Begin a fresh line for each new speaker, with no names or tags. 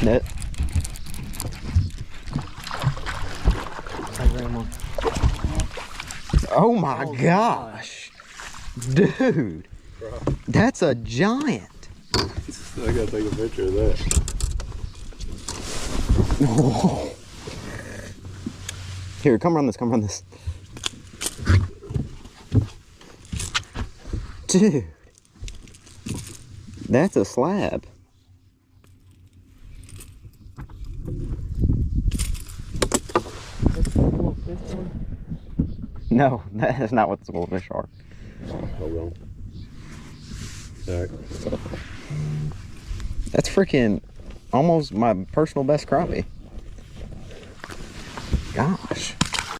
No. Oh my gosh. Dude. That's a giant.
I gotta take a picture of that.
Oh. Here, come run this, come run this. Dude. That's a slab. No, that is not what the goldfish are.
Hold on. Alright.
That's freaking almost my personal best crappie. Gosh.